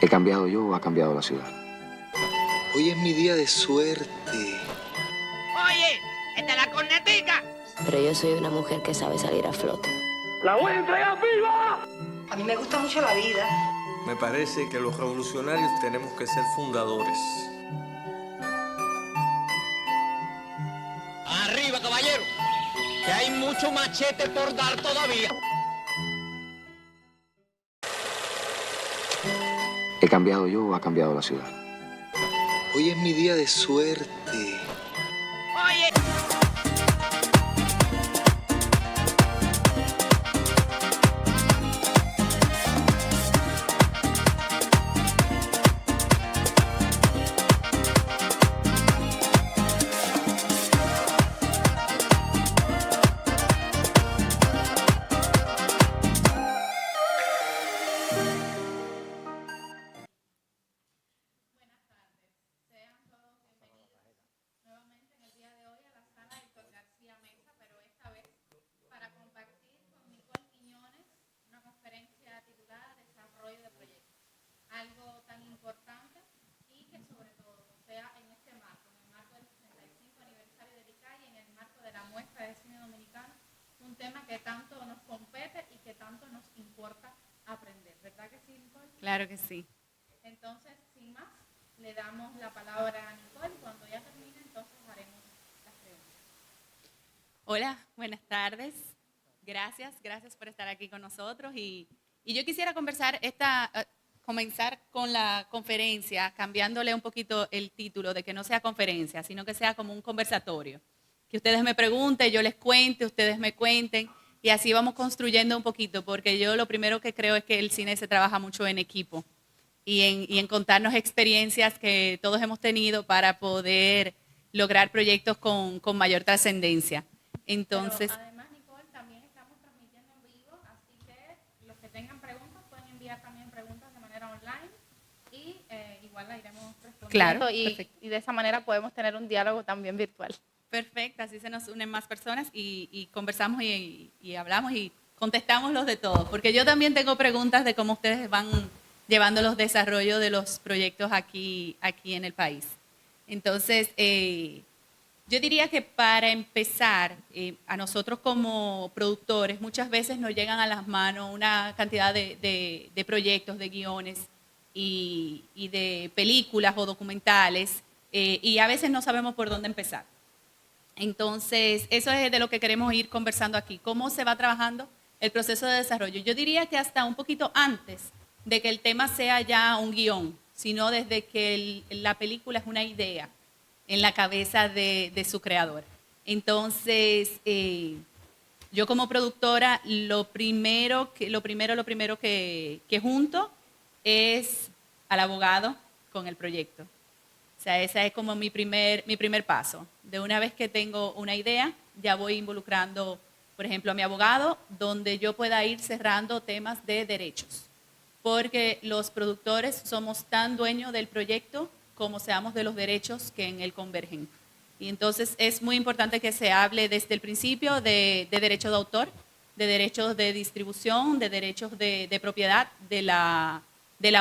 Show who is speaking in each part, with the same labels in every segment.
Speaker 1: ¿He cambiado yo o ha cambiado la ciudad?
Speaker 2: Hoy es mi día de suerte.
Speaker 3: Oye, esta es la cornetica.
Speaker 4: Pero yo soy una mujer que sabe salir a flote.
Speaker 5: ¡La voy a entregar viva!
Speaker 6: A mí me gusta mucho la vida.
Speaker 7: Me parece que los revolucionarios tenemos que ser fundadores.
Speaker 3: Arriba, caballero, que hay mucho machete por dar todavía.
Speaker 1: ¿He cambiado yo o ha cambiado la ciudad?
Speaker 2: Hoy es mi día de suerte.
Speaker 3: Oye.
Speaker 8: Algo tan importante y que sobre todo sea en este marco, en el marco del 65 aniversario del ICAI, en el marco de la muestra de cine dominicano, un tema que tanto nos compete y que tanto nos importa aprender, ¿verdad que sí, Nicole?
Speaker 9: Claro que sí.
Speaker 8: Entonces, sin más, le damos la palabra a Nicole y cuando ya termine, entonces haremos las preguntas.
Speaker 9: Hola, buenas tardes. Gracias por estar aquí con nosotros y yo quisiera comenzar con la conferencia, cambiándole un poquito el título de que no sea conferencia, sino que sea como un conversatorio. Que ustedes me pregunten, yo les cuente, ustedes me cuenten, y así vamos construyendo un poquito, porque yo lo primero que creo es que el cine se trabaja mucho en equipo y en contarnos experiencias que todos hemos tenido para poder lograr proyectos con mayor trascendencia. Entonces,
Speaker 8: pero además, Nicole, también estamos transmitiendo en vivo, así que los que tengan preguntas pueden enviar también preguntas de manera online y igual la iremos respondiendo.
Speaker 9: Claro,
Speaker 8: y de esa manera podemos tener un diálogo también virtual.
Speaker 9: Perfecto, así se nos unen más personas y conversamos y hablamos y contestamos los de todos, porque yo también tengo preguntas de cómo ustedes van llevando los desarrollos de los proyectos aquí en el país. Entonces, yo diría que para empezar, a nosotros como productores muchas veces nos llegan a las manos una cantidad de proyectos, de guiones y de películas o documentales y a veces no sabemos por dónde empezar. Entonces, eso es de lo que queremos ir conversando aquí. ¿Cómo se va trabajando el proceso de desarrollo? Yo diría que hasta un poquito antes de que el tema sea ya un guión, sino desde que la película es una idea en la cabeza de su creador. Entonces, yo como productora, lo primero que junto es al abogado con el proyecto. O sea, ese es como mi primer paso. De una vez que tengo una idea, ya voy involucrando, por ejemplo, a mi abogado, donde yo pueda ir cerrando temas de derechos. Porque los productores somos tan dueños del proyecto como seamos de los derechos que en él convergen. Y entonces es muy importante que se hable desde el principio de derechos de autor, de derechos de distribución, de derechos de propiedad de la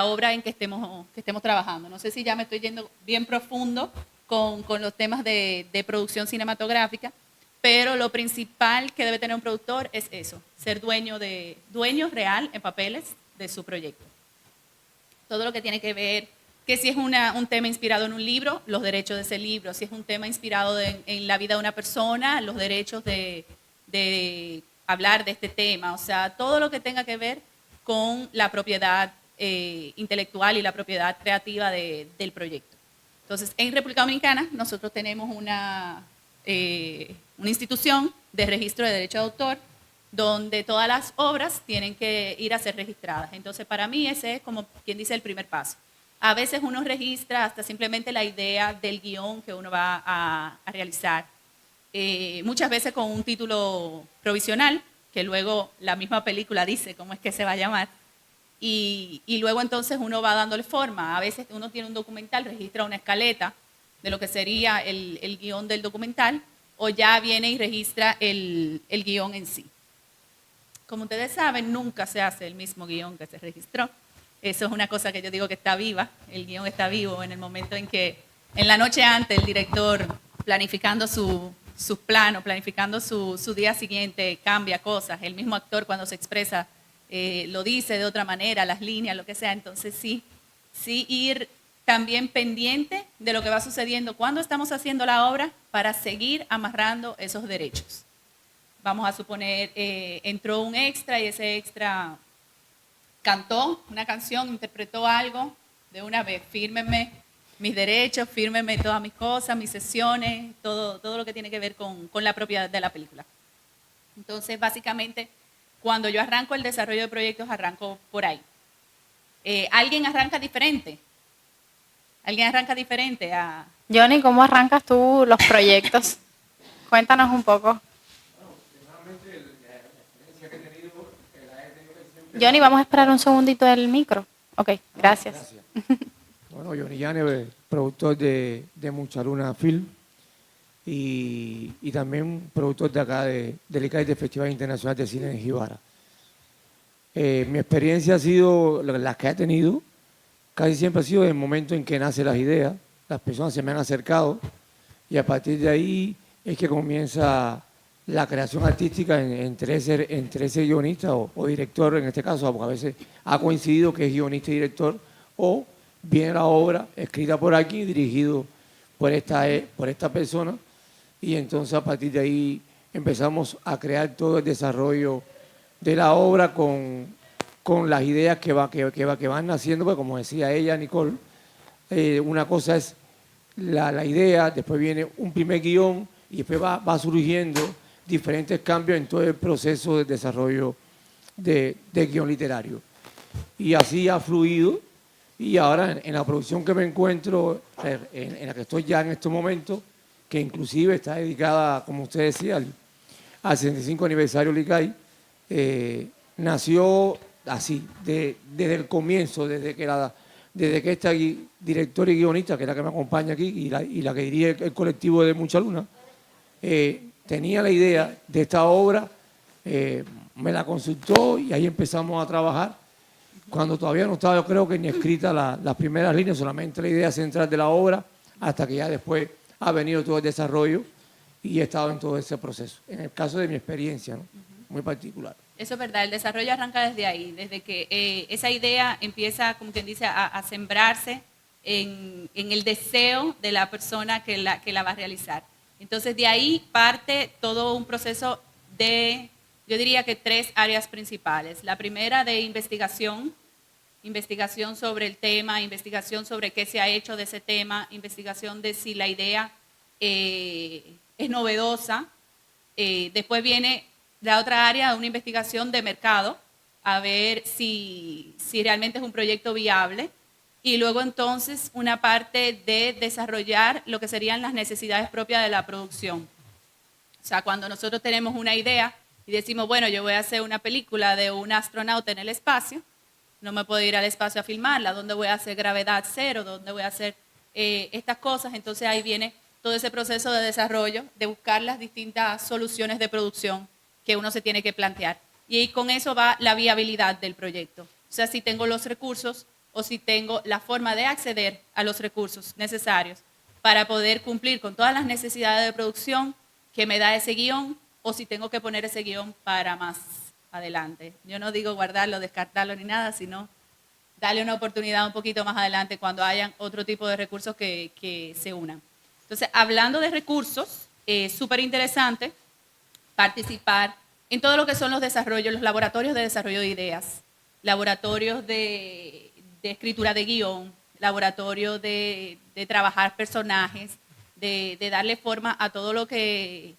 Speaker 9: obra en que estemos trabajando. No sé si ya me estoy yendo bien profundo con los temas de producción cinematográfica, pero lo principal que debe tener un productor es eso, ser dueño real en papeles de su proyecto. Todo lo que tiene que ver, que si es un tema inspirado en un libro, los derechos de ese libro, si es un tema inspirado en la vida de una persona, los derechos de hablar de este tema, o sea, todo lo que tenga que ver con la propiedad intelectual y la propiedad creativa del proyecto. Entonces, en República Dominicana nosotros tenemos una institución de registro de derecho de autor donde todas las obras tienen que ir a ser registradas. Entonces, para mí ese es como quien dice el primer paso. A veces uno registra hasta simplemente la idea del guión que uno va a realizar. Muchas veces con un título provisional, que luego la misma película dice cómo es que se va a llamar. Y luego entonces uno va dándole forma. A veces uno tiene un documental, registra una escaleta de lo que sería el guión del documental, o ya viene y registra el guión en sí. Como ustedes saben, nunca se hace el mismo guión que se registró. Eso es una cosa que yo digo que está viva, el guión está vivo en el momento en que, en la noche antes, el director, planificando sus planos, planificando su día siguiente, cambia cosas. El mismo actor cuando se expresa lo dice de otra manera, las líneas, lo que sea. Entonces sí ir también pendiente de lo que va sucediendo cuando estamos haciendo la obra para seguir amarrando esos derechos. Vamos a suponer, entró un extra y ese extra cantó una canción, interpretó algo, de una vez, fírmenme mis derechos, fírmenme todas mis cosas, mis sesiones, todo lo que tiene que ver con la propiedad de la película. Entonces, básicamente, cuando yo arranco el desarrollo de proyectos, arranco por ahí. ¿Alguien arranca diferente? ¿Alguien arranca diferente?
Speaker 10: Johnny, ¿cómo arrancas tú los proyectos? Cuéntanos un poco. Johnny, vamos a esperar un segundito del micro. Ok, gracias.
Speaker 11: Bueno, Johnny Llanes, productor de Mucha Luna Film y también productor de acá del ICAI, del Festival Internacional de Cine de Jibara. Mi experiencia ha sido, las que he tenido, casi siempre ha sido en el momento en que nacen las ideas, las personas se me han acercado y a partir de ahí es que comienza la creación artística entre ese guionista o director, en este caso, porque a veces ha coincidido que es guionista y director, o viene la obra escrita por aquí, dirigido por esta persona, y entonces a partir de ahí empezamos a crear todo el desarrollo de la obra con las ideas que van naciendo, porque como decía ella, Nicole, una cosa es la idea, después viene un primer guión y después va surgiendo diferentes cambios en todo el proceso de desarrollo de guión literario. Y así ha fluido, y ahora en la producción que me encuentro, en la que estoy ya en estos momentos, que inclusive está dedicada, como usted decía, al 65 aniversario del ICAI, nació así, desde el comienzo, desde que esta directora y guionista, que es la que me acompaña aquí, y la que dirige el colectivo de Mucha Luna, tenía la idea de esta obra, me la consultó y ahí empezamos a trabajar. Cuando todavía no estaba, yo creo que ni escrita las primeras líneas, solamente la idea central de la obra, hasta que ya después ha venido todo el desarrollo y he estado en todo ese proceso. En el caso de mi experiencia, ¿no? Muy particular.
Speaker 9: Eso es verdad, el desarrollo arranca desde ahí, desde que esa idea empieza, como quien dice, a sembrarse en el deseo de la persona que la va a realizar. Entonces, de ahí parte todo un proceso de, yo diría que 3 áreas principales. La primera de investigación sobre el tema, investigación sobre qué se ha hecho de ese tema, investigación de si la idea es novedosa. Después viene la otra área, una investigación de mercado, a ver si realmente es un proyecto viable. Y luego entonces una parte de desarrollar lo que serían las necesidades propias de la producción. O sea, cuando nosotros tenemos una idea y decimos, bueno, yo voy a hacer una película de un astronauta en el espacio, no me puedo ir al espacio a filmarla, ¿dónde voy a hacer gravedad cero? ¿Dónde voy a hacer estas cosas? Entonces ahí viene todo ese proceso de desarrollo, de buscar las distintas soluciones de producción que uno se tiene que plantear. Y ahí con eso va la viabilidad del proyecto. O sea, si tengo los recursos o si tengo la forma de acceder a los recursos necesarios para poder cumplir con todas las necesidades de producción que me da ese guión, o si tengo que poner ese guión para más adelante. Yo no digo guardarlo, descartarlo ni nada, sino darle una oportunidad un poquito más adelante cuando hayan otro tipo de recursos que se unan. Entonces, hablando de recursos, es súper interesante participar en todo lo que son los desarrollos, los laboratorios de desarrollo de ideas, laboratorios de escritura de guión, laboratorios de trabajar personajes, de darle forma a todo lo que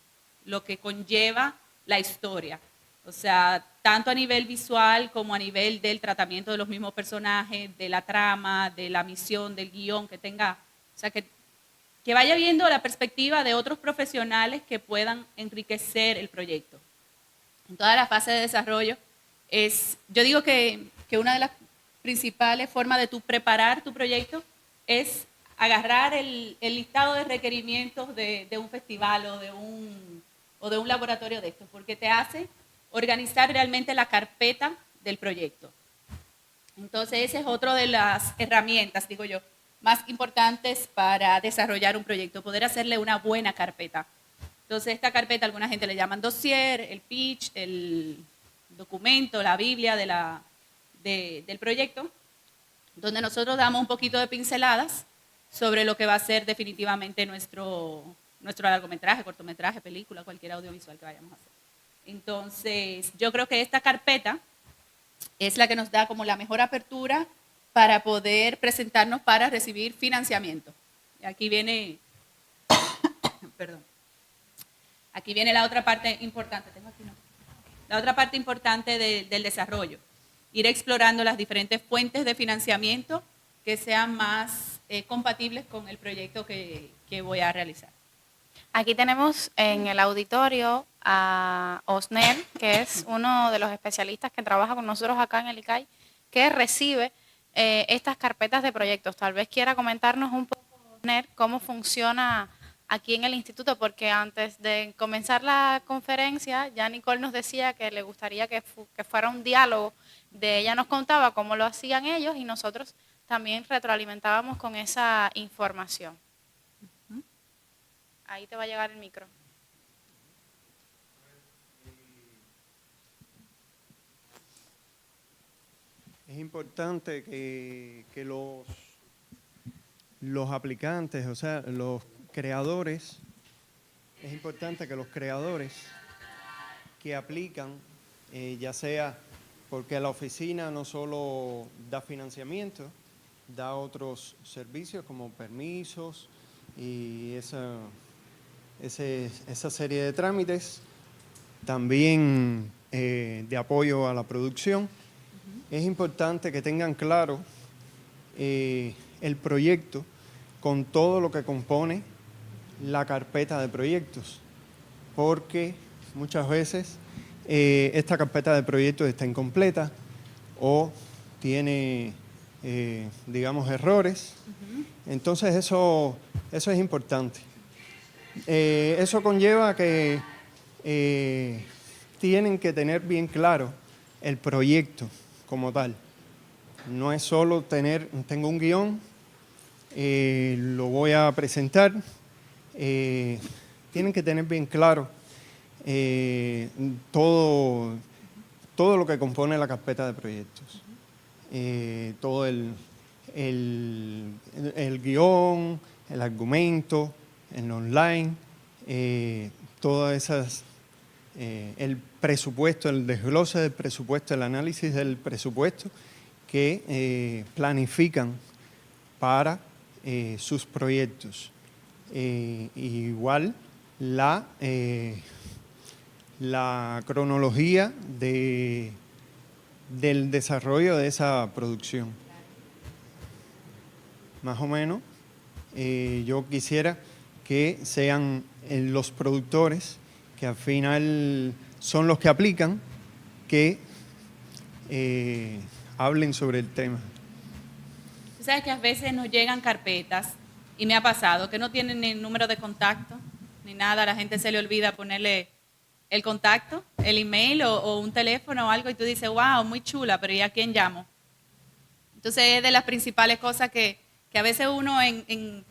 Speaker 9: conlleva la historia. O sea, tanto a nivel visual como a nivel del tratamiento de los mismos personajes, de la trama, de la misión, del guión, que tenga, o sea, que vaya viendo la perspectiva de otros profesionales que puedan enriquecer el proyecto. En toda la fase de desarrollo, yo digo que una de las principales formas de tú preparar tu proyecto es agarrar el listado de requerimientos de un festival o de un laboratorio de estos, porque te hace organizar realmente la carpeta del proyecto. Entonces, esa es otra de las herramientas, digo yo, más importantes para desarrollar un proyecto, poder hacerle una buena carpeta. Entonces, esta carpeta, alguna gente le llaman dossier, el pitch, el documento, la Biblia del proyecto, donde nosotros damos un poquito de pinceladas sobre lo que va a ser definitivamente nuestro largometraje, cortometraje, película, cualquier audiovisual que vayamos a hacer. Entonces, yo creo que esta carpeta es la que nos da como la mejor apertura para poder presentarnos para recibir financiamiento. Y aquí viene, perdón, aquí viene la otra parte importante, la otra parte importante del desarrollo, ir explorando las diferentes fuentes de financiamiento que sean más compatibles con el proyecto que voy a realizar.
Speaker 10: Aquí tenemos en el auditorio a Osner, que es uno de los especialistas que trabaja con nosotros acá en el ICAI, que recibe estas carpetas de proyectos. Tal vez quiera comentarnos un poco, Osner, cómo funciona aquí en el instituto, porque antes de comenzar la conferencia, ya Nicole nos decía que le gustaría que fuera un diálogo. Ella nos contaba cómo lo hacían ellos y nosotros también retroalimentábamos con esa información. Ahí te va a llegar el micro.
Speaker 12: Es importante que los aplicantes, o sea, los creadores, es importante que los creadores que aplican, ya sea porque la oficina no solo da financiamiento, da otros servicios como permisos y esa serie de trámites, también de apoyo a la producción. Es importante que tengan claro el proyecto con todo lo que compone la carpeta de proyectos, porque muchas veces esta carpeta de proyectos está incompleta o tiene, digamos, errores. Entonces eso es importante. Eso conlleva que tienen que tener bien claro el proyecto como tal. No es solo tengo un guión, lo voy a presentar. Tienen que tener bien claro todo lo que compone la carpeta de proyectos. Todo el guión, el argumento, el online, todas esas, el presupuesto, el desglose del presupuesto, el análisis del presupuesto que planifican para sus proyectos. Igual la cronología del desarrollo de esa producción. Más o menos, yo quisiera que sean los productores, que al final son los que aplican, que hablen sobre el tema.
Speaker 9: Tú sabes que a veces nos llegan carpetas, y me ha pasado, que no tienen ni número de contacto, ni nada, a la gente se le olvida ponerle el contacto, el email o un teléfono o algo, y tú dices, wow, muy chula, pero ¿y a quién llamo? Entonces es de las principales cosas que a veces uno en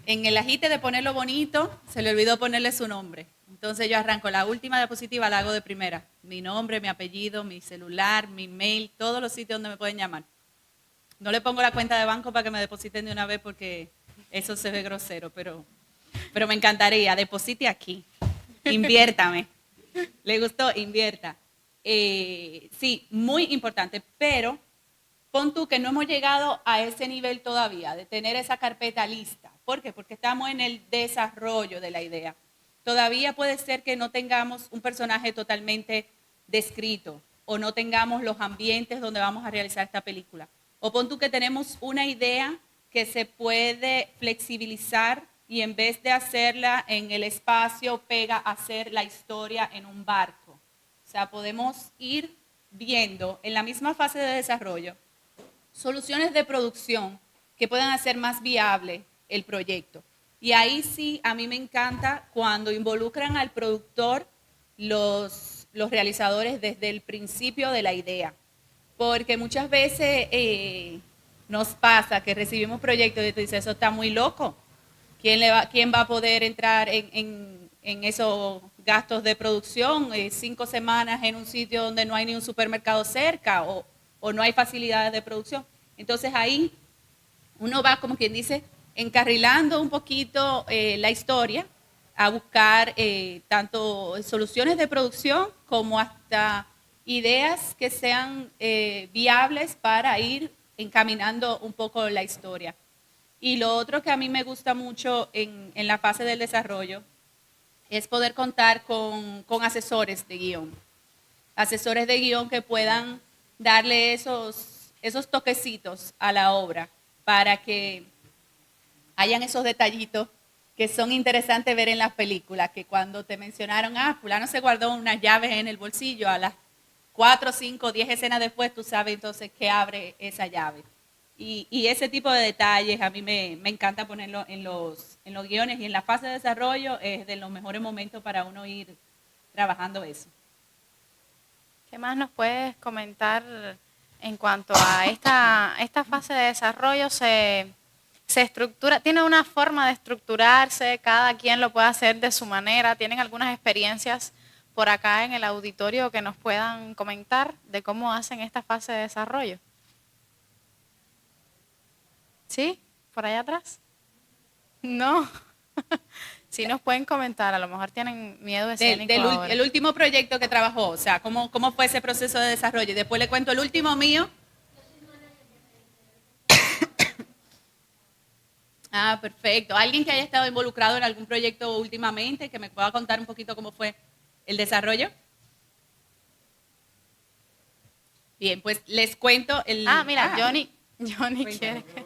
Speaker 9: el agite de ponerlo bonito, se le olvidó ponerle su nombre. Entonces yo arranco la última diapositiva, la hago de primera. Mi nombre, mi apellido, mi celular, mi mail, todos los sitios donde me pueden llamar. No le pongo la cuenta de banco para que me depositen de una vez porque eso se ve grosero, pero me encantaría. Deposite aquí, inviértame. ¿Le gustó? Invierta. Sí, muy importante, pero pon tú que no hemos llegado a ese nivel todavía, de tener esa carpeta lista. ¿Por qué? Porque estamos en el desarrollo de la idea. Todavía puede ser que no tengamos un personaje totalmente descrito o no tengamos los ambientes donde vamos a realizar esta película. O pon tú que tenemos una idea que se puede flexibilizar y en vez de hacerla en el espacio, pega a hacer la historia en un barco. O sea, podemos ir viendo en la misma fase de desarrollo soluciones de producción que puedan hacer más viable el proyecto. Y ahí sí, a mí me encanta cuando involucran al productor los realizadores desde el principio de la idea. porque muchas veces nos pasa que recibimos proyectos y tú dices, eso está muy loco. ¿Quién va a poder entrar en esos gastos de producción 5 semanas en un sitio donde no hay ni un supermercado cerca o no hay facilidades de producción? Entonces ahí uno va, como quien dice, encarrilando un poquito la historia a buscar tanto soluciones de producción como hasta ideas que sean viables para ir encaminando un poco la historia. Y lo otro que a mí me gusta mucho en la fase del desarrollo es poder contar con asesores de guión. Asesores de guión que puedan darle esos toquecitos a la obra para que hayan esos detallitos que son interesantes ver en las películas, que cuando te mencionaron, fulano se guardó unas llaves en el bolsillo, a las 4, 5, 10 escenas después tú sabes entonces qué abre esa llave. Y ese tipo de detalles a mí me encanta ponerlo en los guiones, y en la fase de desarrollo es de los mejores momentos para uno ir trabajando eso.
Speaker 10: ¿Qué más nos puedes comentar en cuanto a esta fase de desarrollo? Se estructura, tiene una forma de estructurarse, cada quien lo puede hacer de su manera. ¿Tienen algunas experiencias por acá en el auditorio que nos puedan comentar de cómo hacen esta fase de desarrollo? ¿Sí? ¿Por allá atrás? No. Sí nos pueden comentar, a lo mejor tienen miedo escénico ahora.
Speaker 9: El último proyecto que trabajó, o sea, ¿cómo fue ese proceso de desarrollo? Y después le cuento el último mío. Perfecto. ¿Alguien que haya estado involucrado en algún proyecto últimamente, que me pueda contar un poquito cómo fue el desarrollo? Bien, pues les cuento el...
Speaker 10: Mira, Johnny quiere que...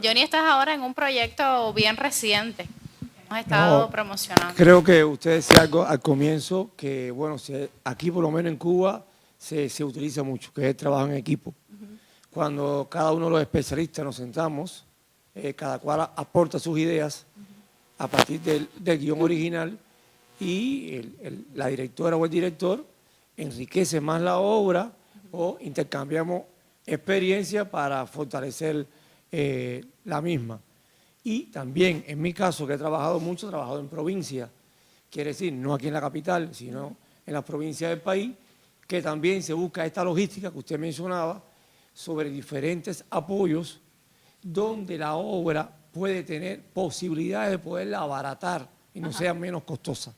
Speaker 10: Johnny, estás ahora en un proyecto bien reciente que hemos estado promocionando.
Speaker 11: Creo que usted decía algo al comienzo que, bueno, aquí por lo menos en Cuba se utiliza mucho, que es el trabajo en equipo. Cuando cada uno de los especialistas nos sentamos, cada cual aporta sus ideas a partir del guión original, y la directora o el director enriquece más la obra o intercambiamos experiencia para fortalecer la misma. Y también, en mi caso, que he trabajado mucho, he trabajado en provincia, quiere decir, no aquí en la capital, sino en las provincias del país, que también se busca esta logística que usted mencionaba sobre diferentes apoyos donde la obra puede tener posibilidades de poderla abaratar y no sea menos costosa,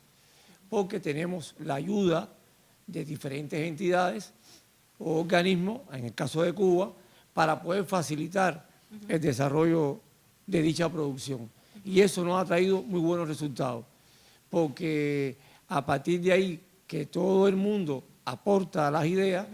Speaker 11: porque tenemos la ayuda de diferentes entidades o organismos, en el caso de Cuba, para poder facilitar el desarrollo de dicha producción. Y eso nos ha traído muy buenos resultados, porque a partir de ahí que todo el mundo aporta las ideas,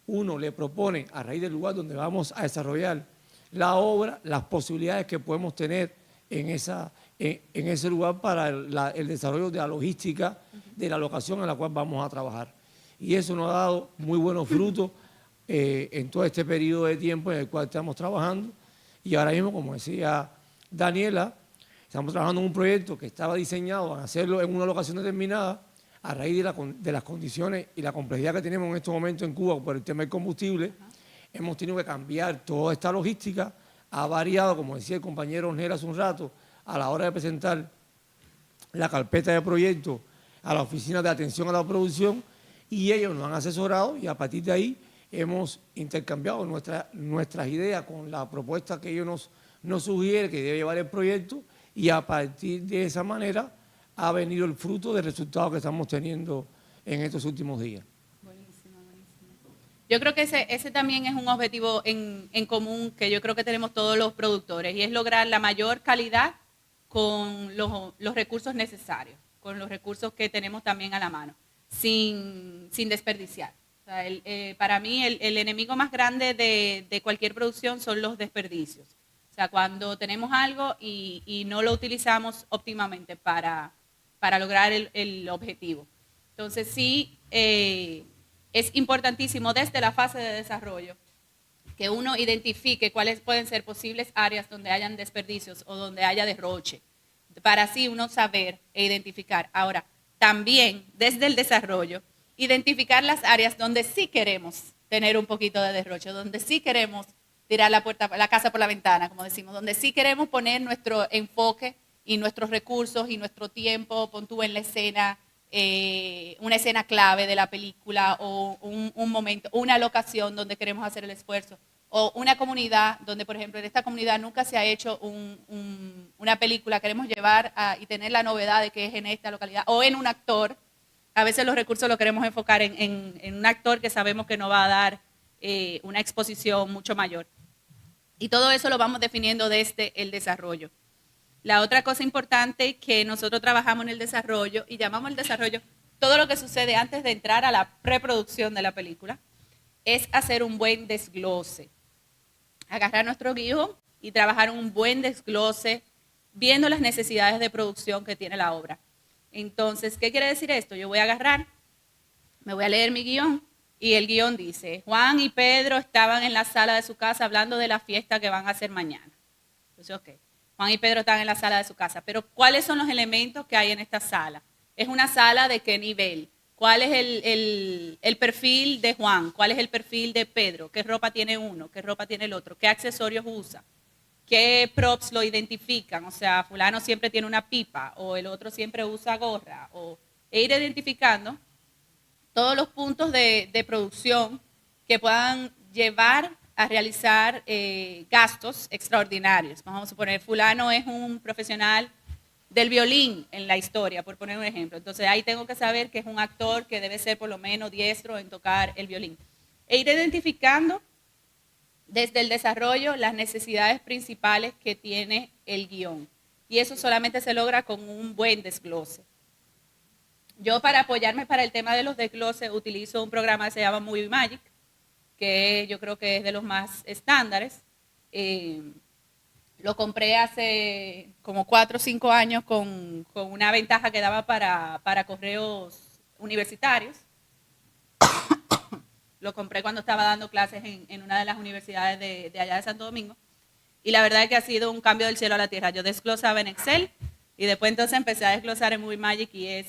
Speaker 11: uno le propone a raíz del lugar donde vamos a desarrollar la obra, las posibilidades que podemos tener en ese lugar para el desarrollo de la logística de la locación en la cual vamos a trabajar. Y eso nos ha dado muy buenos frutos en todo este periodo de tiempo en el cual estamos trabajando. Y ahora mismo, como decía Daniela, estamos trabajando en un proyecto que estaba diseñado a hacerlo en una locación determinada. A raíz de las condiciones y la complejidad que tenemos en estos momentos en Cuba por el tema del combustible, hemos tenido que cambiar toda esta logística. Ha variado, como decía el compañero Osner hace un rato, a la hora de presentar la carpeta de proyecto a la Oficina de Atención a la Producción, y ellos nos han asesorado, y a partir de ahí hemos intercambiado nuestras ideas con la propuesta que ellos nos sugieren que debe llevar el proyecto, y a partir de esa manera ha venido el fruto del resultado que estamos teniendo en estos últimos días.
Speaker 9: Buenísimo. Yo creo que ese también es un objetivo en común que yo creo que tenemos todos los productores, y es lograr la mayor calidad con los recursos necesarios, con los recursos que tenemos también a la mano, sin desperdiciar. O sea, para mí el enemigo más grande de cualquier producción son los desperdicios. O sea, cuando tenemos algo y no lo utilizamos óptimamente para lograr el objetivo. Entonces sí, es importantísimo desde la fase de desarrollo que uno identifique cuáles pueden ser posibles áreas donde hayan desperdicios o donde haya derroche, para así uno saber e identificar. Ahora, también desde el desarrollo, identificar las áreas donde sí queremos tener un poquito de derroche, donde sí queremos tirar la casa por la ventana, como decimos, donde sí queremos poner nuestro enfoque y nuestros recursos y nuestro tiempo, pon tú en la escena, una escena clave de la película o un momento, una locación donde queremos hacer el esfuerzo, o una comunidad donde, por ejemplo, en esta comunidad nunca se ha hecho una película, queremos llevar y tener la novedad de que es en esta localidad, o en un actor. A veces los recursos los queremos enfocar en un actor que sabemos que nos va a dar una exposición mucho mayor. Y todo eso lo vamos definiendo desde el desarrollo. La otra cosa importante que nosotros trabajamos en el desarrollo, y llamamos el desarrollo todo lo que sucede antes de entrar a la preproducción de la película, es hacer un buen desglose. Agarrar nuestro guión y trabajar un buen desglose viendo las necesidades de producción que tiene la obra. Entonces, ¿qué quiere decir esto? Yo voy a agarrar, me voy a leer mi guión y el guión dice, Juan y Pedro estaban en la sala de su casa hablando de la fiesta que van a hacer mañana. Entonces, ok, Juan y Pedro están en la sala de su casa, pero ¿cuáles son los elementos que hay en esta sala? ¿Es una sala de qué nivel? ¿Cuál es el perfil de Juan? ¿Cuál es el perfil de Pedro? ¿Qué ropa tiene uno? ¿Qué ropa tiene el otro? ¿Qué accesorios usa? ¿Qué props lo identifican? O sea, fulano siempre tiene una pipa o el otro siempre usa gorra. E ir identificando todos los puntos de producción que puedan llevar a realizar gastos extraordinarios. Vamos a suponer, fulano es un profesional del violín en la historia, por poner un ejemplo. Entonces ahí tengo que saber que es un actor que debe ser por lo menos diestro en tocar el violín. E ir identificando desde el desarrollo las necesidades principales que tiene el guión. Y eso solamente se logra con un buen desglose. Yo para apoyarme para el tema de los desgloses utilizo un programa que se llama Movie Magic, que yo creo que es de los más estándares. Lo compré hace como 4 o 5 años con una ventaja que daba para correos universitarios. Lo compré cuando estaba dando clases en una de las universidades de allá de Santo Domingo. Y la verdad es que ha sido un cambio del cielo a la tierra. Yo desglosaba en Excel y después entonces empecé a desglosar en Movie Magic y es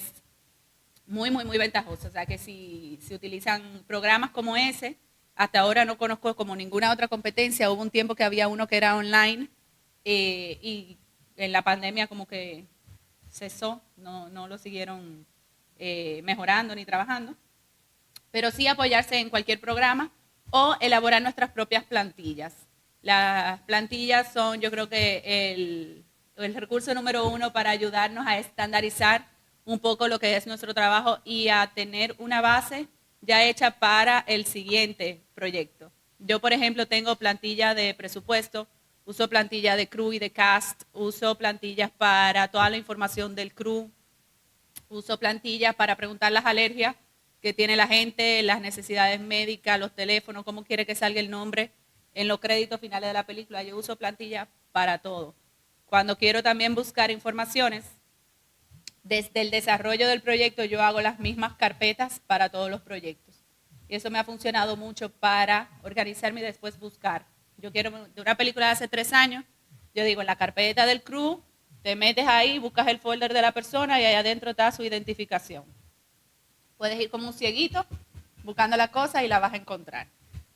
Speaker 9: muy, muy, muy ventajoso. O sea que si utilizan programas como ese, hasta ahora no conozco como ninguna otra competencia. Hubo un tiempo que había uno que era online y en la pandemia como que cesó, no lo siguieron mejorando ni trabajando. Pero sí apoyarse en cualquier programa o elaborar nuestras propias plantillas. Las plantillas son, yo creo que el recurso número 1 para ayudarnos a estandarizar un poco lo que es nuestro trabajo y a tener una base ya hecha para el siguiente proyecto. Yo, por ejemplo, tengo plantilla de presupuesto, uso plantilla de crew y de cast, uso plantillas para toda la información del crew, uso plantillas para preguntar las alergias que tiene la gente, las necesidades médicas, los teléfonos, cómo quiere que salga el nombre en los créditos finales de la película. Yo uso plantillas para todo. Cuando quiero también buscar informaciones, desde el desarrollo del proyecto yo hago las mismas carpetas para todos los proyectos. Y eso me ha funcionado mucho para organizarme y después buscar. Yo quiero de una película de hace 3 años, yo digo en la carpeta del crew, te metes ahí, buscas el folder de la persona y ahí adentro está su identificación. Puedes ir como un cieguito buscando la cosa y la vas a encontrar.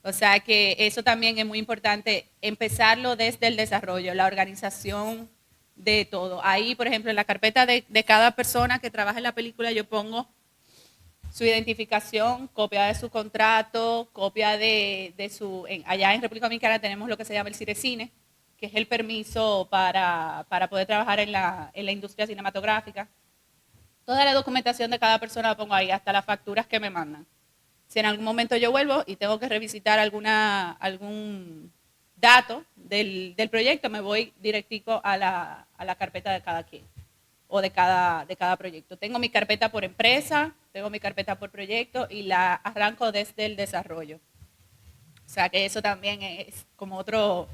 Speaker 9: O sea que eso también es muy importante, empezarlo desde el desarrollo, la organización de todo. Ahí, por ejemplo, en la carpeta de cada persona que trabaja en la película, yo pongo su identificación, copia de su contrato, copia de su... allá en República Dominicana tenemos lo que se llama el Cirecine, que es el permiso para poder trabajar en la industria cinematográfica. Toda la documentación de cada persona la pongo ahí, hasta las facturas que me mandan. Si en algún momento yo vuelvo y tengo que revisitar algún dato del proyecto, me voy directico a la carpeta de cada quien o de cada proyecto. Tengo mi carpeta por empresa, tengo mi carpeta por proyecto y la arranco desde el desarrollo. O sea que eso también es como otra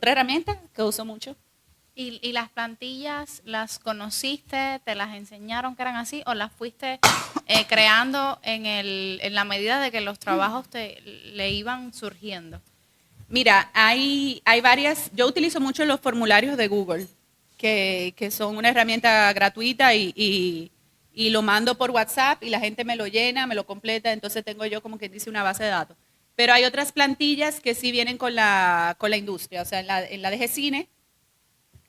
Speaker 9: herramienta que uso mucho.
Speaker 10: ¿Y las plantillas las conociste, te las enseñaron que eran así o las fuiste creando en la medida de que los trabajos le iban surgiendo?
Speaker 9: Mira, hay varias, yo utilizo mucho los formularios de Google, que son una herramienta gratuita y y lo mando por WhatsApp y la gente me lo llena, me lo completa, entonces tengo yo como que dice una base de datos. Pero hay otras plantillas que sí vienen con la industria, o sea, en la DG Cine,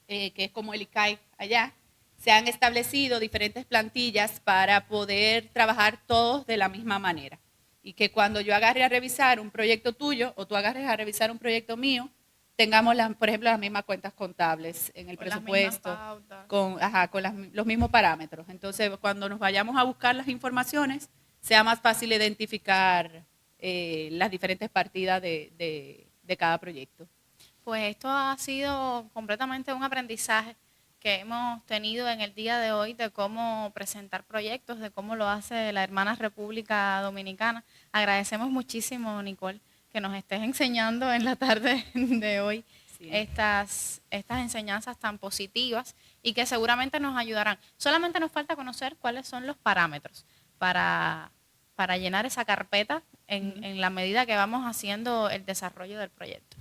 Speaker 9: que es como el ICAI allá, se han establecido diferentes plantillas para poder trabajar todos de la misma manera. Y que cuando yo agarre a revisar un proyecto tuyo o tú agarres a revisar un proyecto mío, tengamos, por ejemplo, las mismas cuentas contables en el presupuesto, con los mismos parámetros. Entonces, cuando nos vayamos a buscar las informaciones, sea más fácil identificar las diferentes partidas de cada proyecto.
Speaker 10: Pues esto ha sido completamente un aprendizaje que hemos tenido en el día de hoy de cómo presentar proyectos, de cómo lo hace la hermana República Dominicana. Agradecemos muchísimo, Nicole, que nos estés enseñando en la tarde de hoy estas enseñanzas tan positivas y que seguramente nos ayudarán. Solamente nos falta conocer cuáles son los parámetros para llenar esa carpeta en la medida que vamos haciendo el desarrollo del proyecto.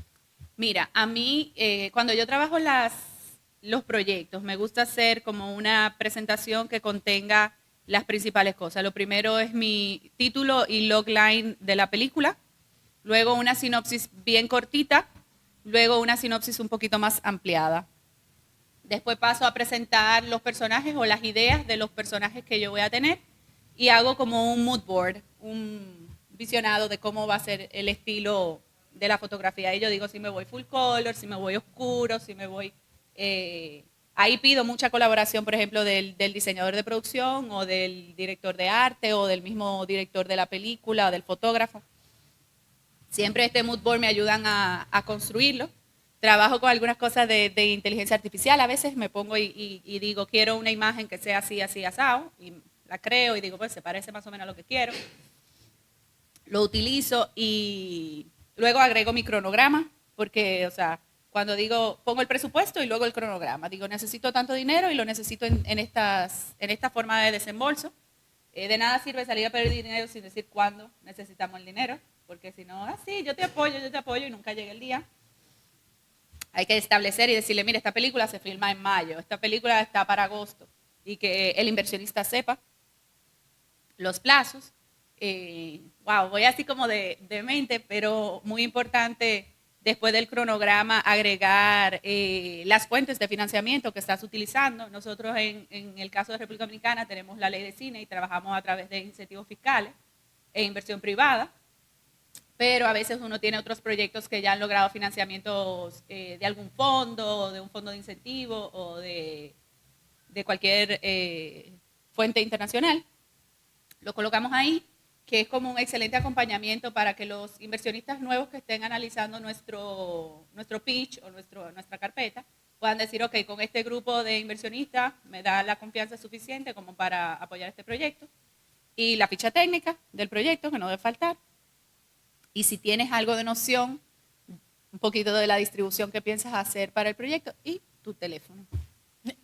Speaker 9: Mira, a mí cuando yo trabajo los proyectos, me gusta hacer como una presentación que contenga las principales cosas. Lo primero es mi título y logline de la película, luego una sinopsis bien cortita, luego una sinopsis un poquito más ampliada. Después paso a presentar los personajes o las ideas de los personajes que yo voy a tener y hago como un mood board, un visionado de cómo va a ser el estilo de la fotografía. Y yo digo si me voy full color, si me voy oscuro, si me voy... ahí pido mucha colaboración, por ejemplo, del diseñador de producción o del director de arte o del mismo director de la película o del fotógrafo. Siempre este mood board me ayudan a construirlo. Trabajo con algunas cosas de inteligencia artificial. A veces me pongo y digo, quiero una imagen que sea así, así, asado. Y la creo y digo, pues se parece más o menos a lo que quiero. Lo utilizo y luego agrego mi cronograma, porque, o sea, cuando digo, pongo el presupuesto y luego el cronograma. Digo, necesito tanto dinero y lo necesito en esta forma de desembolso. De nada sirve salir a pedir dinero sin decir cuándo necesitamos el dinero, porque si no, sí, yo te apoyo y nunca llega el día. Hay que establecer y decirle, mire, esta película se filma en mayo, esta película está para agosto, y que el inversionista sepa los plazos. Wow, voy así como de mente, pero muy importante después del cronograma agregar las fuentes de financiamiento que estás utilizando. Nosotros en el caso de República Dominicana tenemos la ley de cine y trabajamos a través de incentivos fiscales e inversión privada, pero a veces uno tiene otros proyectos que ya han logrado financiamientos de algún fondo, de un fondo de incentivo o de cualquier fuente internacional. Lo colocamos ahí, que es como un excelente acompañamiento para que los inversionistas nuevos que estén analizando nuestro pitch o nuestra carpeta puedan decir, ok, con este grupo de inversionistas me da la confianza suficiente como para apoyar este proyecto. Y la ficha técnica del proyecto, que no debe faltar. Y si tienes algo de noción, un poquito de la distribución que piensas hacer para el proyecto y tu teléfono.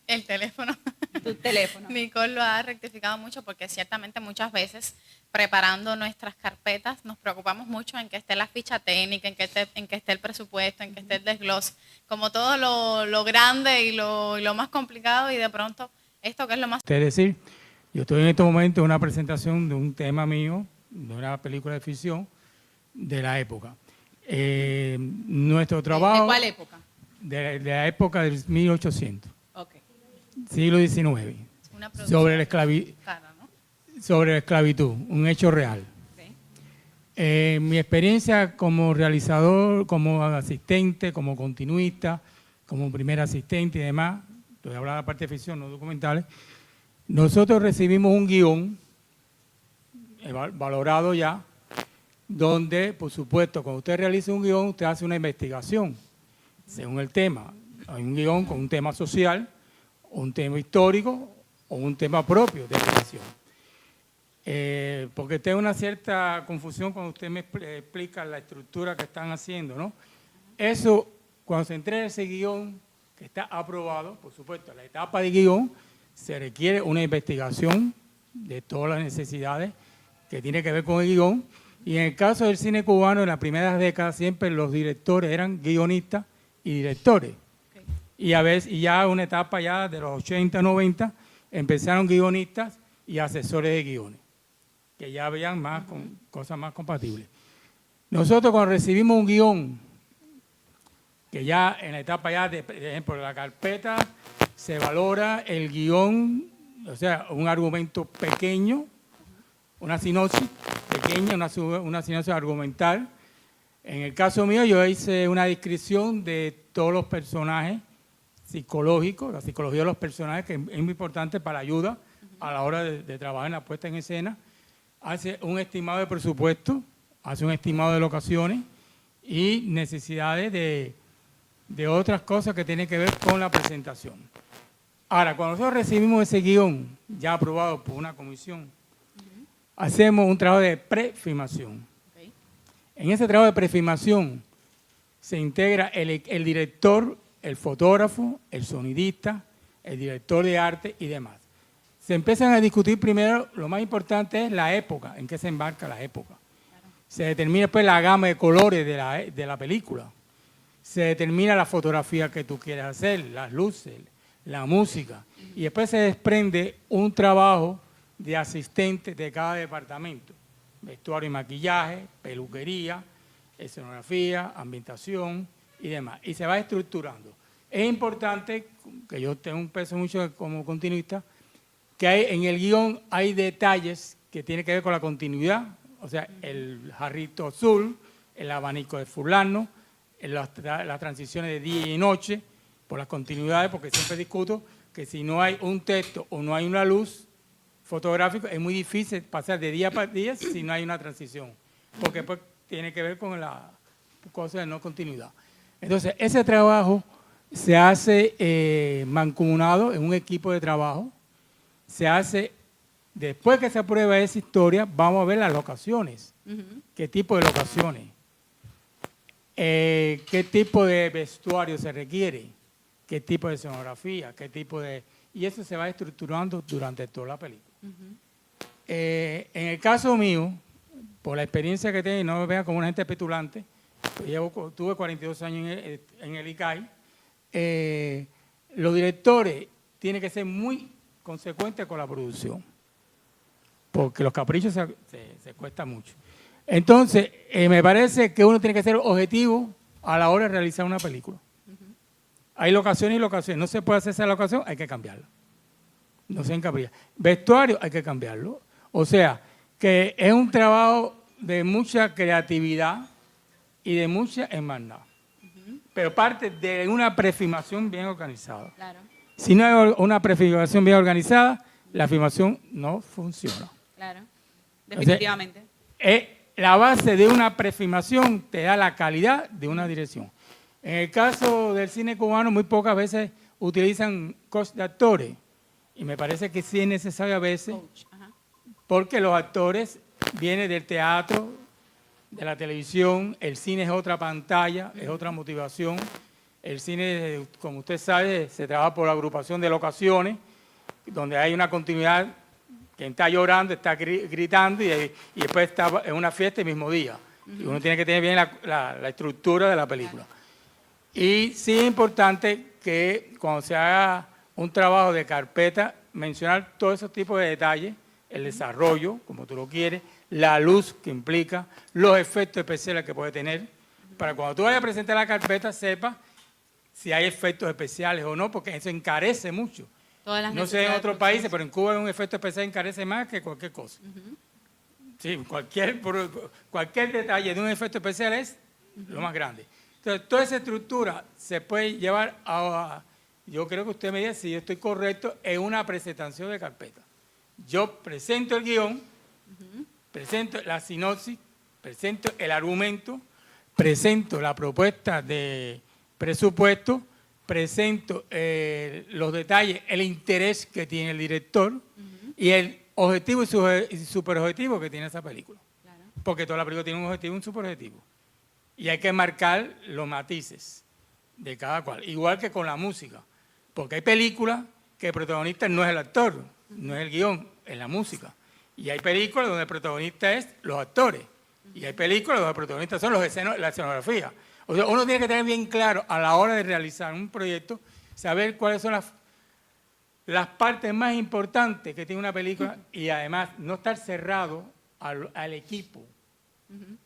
Speaker 10: El teléfono.
Speaker 9: Tu teléfono.
Speaker 10: Nicole lo ha rectificado mucho porque ciertamente muchas veces preparando nuestras carpetas nos preocupamos mucho en que esté la ficha técnica, en que esté el presupuesto, en que esté el desglose, como todo lo grande y lo más complicado, y de pronto esto que es lo más...
Speaker 13: Es decir, yo estoy en este momento en una presentación de un tema mío, de una película de ficción de la época. Nuestro trabajo...
Speaker 9: ¿De cuál época?
Speaker 13: De la época del 1800.
Speaker 9: Ok.
Speaker 13: Siglo XIX. Sobre la esclavitud, un hecho real. Okay. Mi experiencia como realizador, como asistente, como continuista, como primer asistente y demás, estoy hablando de la parte de ficción, no documentales, nosotros recibimos un guión valorado ya, donde, por supuesto, cuando usted realiza un guión, usted hace una investigación, según el tema. Hay un guión con un tema social, un tema histórico o un tema propio de ficción. Porque tengo una cierta confusión cuando usted me explica la estructura que están haciendo, ¿no? Eso, cuando se entrega ese guión que está aprobado, por supuesto, la etapa de guión, se requiere una investigación de todas las necesidades que tiene que ver con el guión. Y en el caso del cine cubano, en las primeras décadas, siempre los directores eran guionistas y directores. Y a veces, y ya una etapa ya de los 80, 90, empezaron guionistas y asesores de guiones, que ya vean más con cosas más compatibles. Nosotros cuando recibimos un guión, que ya en la etapa ya de ejemplo, de la carpeta, se valora el guión, o sea, un argumento pequeño, una sinopsis pequeña, una sinopsis argumental. En el caso mío, yo hice una descripción de todos los personajes psicológicos, la psicología de los personajes, que es muy importante para la ayuda a la hora de trabajar en la puesta en escena. Hace un estimado de presupuesto, hace un estimado de locaciones y necesidades de otras cosas que tienen que ver con la presentación. Ahora, cuando nosotros recibimos ese guión ya aprobado por una comisión, hacemos un trabajo de prefilmación. En ese trabajo de prefilmación se integra el director, el fotógrafo, el sonidista, el director de arte y demás. Se empiezan a discutir primero, lo más importante es la época, en qué se embarca la época. Se determina después la gama de colores de la película. Se determina la fotografía que tú quieres hacer, las luces, la música. Y después se desprende un trabajo de asistentes de cada departamento. Vestuario y maquillaje, peluquería, escenografía, ambientación y demás. Y se va estructurando. Es importante, que yo tengo un peso mucho como continuista, que en el guión hay detalles que tienen que ver con la continuidad, o sea, el jarrito azul, el abanico de fulano, las transiciones de día y noche, por las continuidades, porque siempre discuto que si no hay un texto o no hay una luz fotográfica, es muy difícil pasar de día para día si no hay una transición, porque pues tiene que ver con la cosa de no continuidad. Entonces, ese trabajo se hace mancomunado en un equipo de trabajo, se hace, después que se aprueba esa historia, vamos a ver las locaciones, qué tipo de locaciones, qué tipo de vestuario se requiere, qué tipo de escenografía, qué tipo de... Y eso se va estructurando durante toda la película. En el caso mío, por la experiencia que tengo, y no me vean como una gente petulante, pues tuve 42 años en el ICAI, los directores tienen que ser muy consecuentes con la producción, porque los caprichos se cuestan mucho. Entonces, me parece que uno tiene que ser objetivo a la hora de realizar una película. Hay locaciones y locaciones. No se puede hacer esa locación, hay que cambiarla. No se encabría. Vestuario, hay que cambiarlo. O sea, que es un trabajo de mucha creatividad y de mucha hermandad. Pero parte de una prefilmación bien organizada.
Speaker 10: Claro.
Speaker 13: Si no hay una prefilmación bien organizada, la filmación no funciona.
Speaker 10: Claro, definitivamente.
Speaker 13: O sea, la base de una prefilmación te da la calidad de una dirección. En el caso del cine cubano, muy pocas veces utilizan coach de actores. Y me parece que sí es necesario a veces, porque los actores vienen del teatro, de la televisión, el cine es otra pantalla, es otra motivación. El cine, como usted sabe, se trabaja por la agrupación de locaciones, donde hay una continuidad, quien está llorando, está gritando y después está en una fiesta el mismo día. Y uno tiene que tener bien la estructura de la película. Y sí es importante que cuando se haga un trabajo de carpeta, mencionar todos esos tipos de detalles, el desarrollo, como tú lo quieres, la luz que implica, los efectos especiales que puede tener, para cuando tú vayas a presentar la carpeta sepas si hay efectos especiales o no, porque eso encarece mucho. No sé en otros países, pero en Cuba un efecto especial encarece más que cualquier cosa. Sí, cualquier detalle de un efecto especial es lo más grande. Entonces, toda esa estructura se puede llevar a... Yo creo que usted me diga si yo estoy correcto en una presentación de carpeta. Yo presento el guión, presento la sinopsis, presento el argumento, presento la propuesta de presupuesto, presento los detalles, el interés que tiene el director y el objetivo y superobjetivo que tiene esa película. Claro. Porque toda la película tiene un objetivo y un superobjetivo. Y hay que marcar los matices de cada cual. Igual que con la música. Porque hay películas que el protagonista no es el actor, no es el guión, es la música. Y hay películas donde el protagonista es los actores. Y hay películas donde el protagonista son la escenografía. O sea, uno tiene que tener bien claro a la hora de realizar un proyecto, saber cuáles son las partes más importantes que tiene una película y además no estar cerrado al equipo.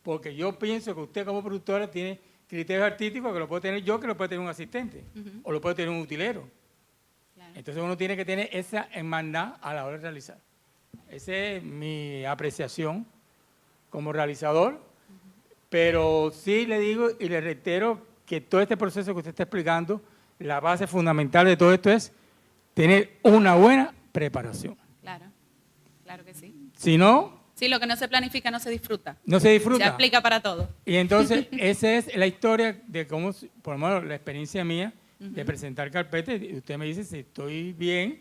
Speaker 13: Porque yo pienso que usted como productora tiene criterios artísticos que lo puedo tener yo, que lo puede tener un asistente, o lo puede tener un utilero. Claro. Entonces uno tiene que tener esa hermandad a la hora de realizar. Esa es mi apreciación como realizador, pero sí le digo y le reitero que todo este proceso que usted está explicando, la base fundamental de todo esto es tener una buena preparación.
Speaker 9: Claro, claro que sí.
Speaker 13: Si no...
Speaker 9: Sí, lo que no se planifica no se disfruta.
Speaker 13: No se disfruta.
Speaker 9: Se aplica para todo.
Speaker 13: Y entonces, esa es la historia de cómo, por lo menos la experiencia mía, de presentar carpetas, y usted me dice si estoy bien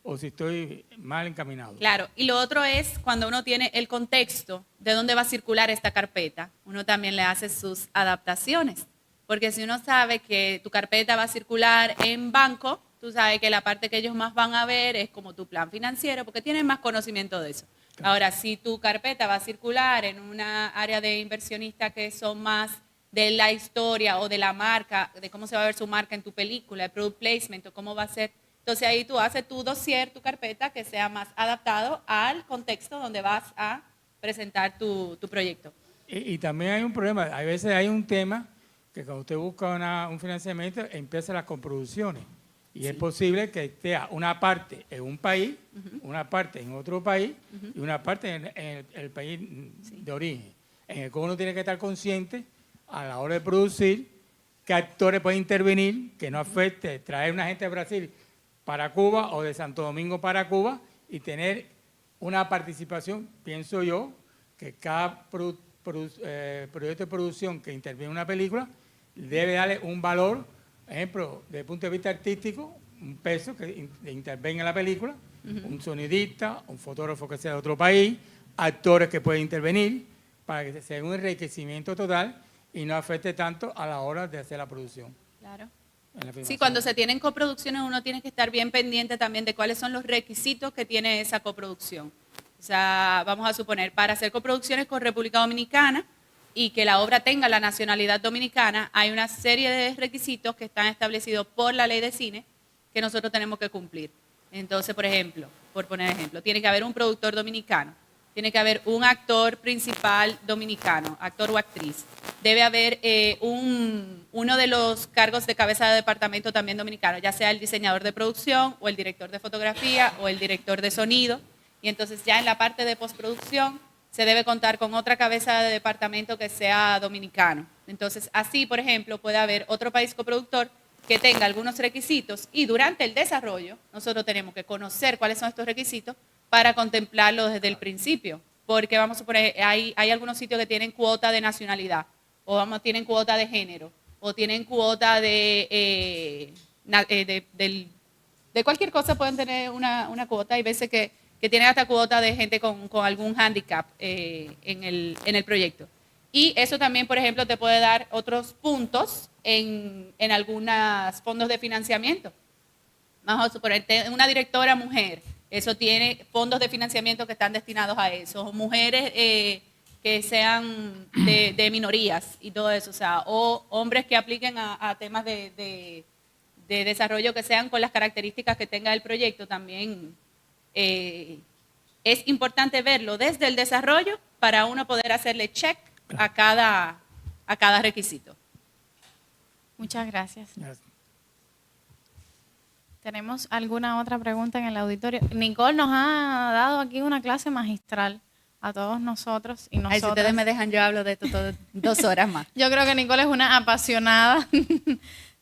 Speaker 13: o si estoy mal encaminado.
Speaker 9: Claro, y lo otro es cuando uno tiene el contexto de dónde va a circular esta carpeta, uno también le hace sus adaptaciones. Porque si uno sabe que tu carpeta va a circular en banco, tú sabes que la parte que ellos más van a ver es como tu plan financiero, porque tienen más conocimiento de eso. Claro. Ahora, si tu carpeta va a circular en una área de inversionistas que son más de la historia o de la marca, de cómo se va a ver su marca en tu película, el product placement o cómo va a ser, entonces ahí tú haces tu dossier, tu carpeta, que sea más adaptado al contexto donde vas a presentar tu proyecto.
Speaker 13: Y también hay un problema, a veces hay un tema que cuando usted busca un financiamiento, empiezan las coproducciones. Y es posible que esté una parte en un país, una parte en otro país y una parte en el país de origen. En el que uno tiene que estar consciente a la hora de producir qué actores pueden intervenir, que no afecte traer una gente de Brasil para Cuba o de Santo Domingo para Cuba y tener una participación, pienso yo, que cada proyecto de producción que interviene en una película debe darle un valor. Por ejemplo, desde el punto de vista artístico, un peso que intervenga en la película, un sonidista, un fotógrafo que sea de otro país, actores que pueden intervenir, para que sea un enriquecimiento total y no afecte tanto a la hora de hacer la producción.
Speaker 9: Claro. Sí, cuando se tienen coproducciones uno tiene que estar bien pendiente también de cuáles son los requisitos que tiene esa coproducción. O sea, vamos a suponer, para hacer coproducciones con República Dominicana, y que la obra tenga la nacionalidad dominicana, hay una serie de requisitos que están establecidos por la ley de cine que nosotros tenemos que cumplir. Entonces, por ejemplo, por poner ejemplo, tiene que haber un productor dominicano, tiene que haber un actor principal dominicano, actor o actriz, debe haber uno de los cargos de cabeza de departamento también dominicano, ya sea el diseñador de producción o el director de fotografía o el director de sonido, y entonces ya en la parte de postproducción se debe contar con otra cabeza de departamento que sea dominicano. Entonces, así, por ejemplo, puede haber otro país coproductor que tenga algunos requisitos y durante el desarrollo nosotros tenemos que conocer cuáles son estos requisitos para contemplarlos desde el principio. Porque vamos a suponer, hay algunos sitios que tienen cuota de nacionalidad, o tienen cuota de género, o tienen cuota de cualquier cosa, pueden tener una cuota. Hay veces que tienen hasta cuota de gente con algún hándicap en el proyecto. Y eso también, por ejemplo, te puede dar otros puntos en algunos fondos de financiamiento. Vamos a suponer, una directora mujer, eso tiene fondos de financiamiento que están destinados a eso. Mujeres que sean de minorías y todo eso, o sea, o hombres que apliquen a temas de desarrollo que sean con las características que tenga el proyecto también. Es importante verlo desde el desarrollo para uno poder hacerle check a cada requisito.
Speaker 10: Muchas gracias. ¿Tenemos alguna otra pregunta en el auditorio? Nicole nos ha dado aquí una clase magistral a todos nosotros y nosotras.
Speaker 9: Ay, si ustedes me dejan, yo hablo de esto 2 horas más.
Speaker 10: Yo creo que Nicole es una apasionada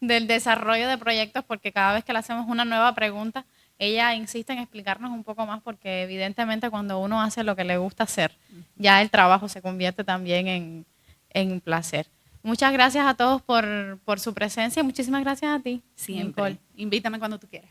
Speaker 10: del desarrollo de proyectos porque cada vez que le hacemos una nueva pregunta, ella insiste en explicarnos un poco más porque evidentemente cuando uno hace lo que le gusta hacer, ya el trabajo se convierte también en placer. Muchas gracias a todos por su presencia. Muchísimas gracias a ti,
Speaker 9: siempre. Nicole. Invítame cuando tú quieras.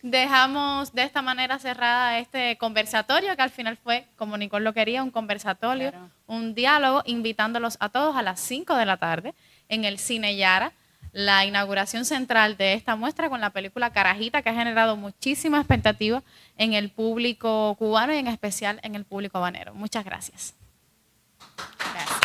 Speaker 10: Dejamos de esta manera cerrada este conversatorio que al final fue, como Nicole lo quería, un conversatorio, claro, un diálogo, invitándolos a todos a las 5 de la tarde en el Cine Yara, la inauguración central de esta muestra con la película Carajita, que ha generado muchísima expectativa en el público cubano y en especial en el público habanero. Muchas gracias. Gracias.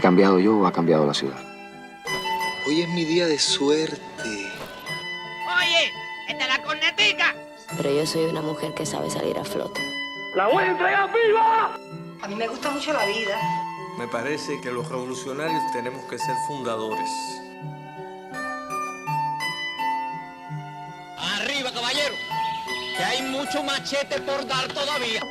Speaker 1: cambiado yo o ha cambiado la ciudad?
Speaker 2: Hoy es mi día de suerte.
Speaker 3: Oye, esta es la cornetica.
Speaker 4: Pero yo soy una mujer que sabe salir a flote.
Speaker 5: ¡La voy a entregar viva!
Speaker 6: A mí me gusta mucho la vida.
Speaker 7: Me parece que los revolucionarios tenemos que ser fundadores.
Speaker 3: Arriba, caballero, que hay mucho machete por dar todavía.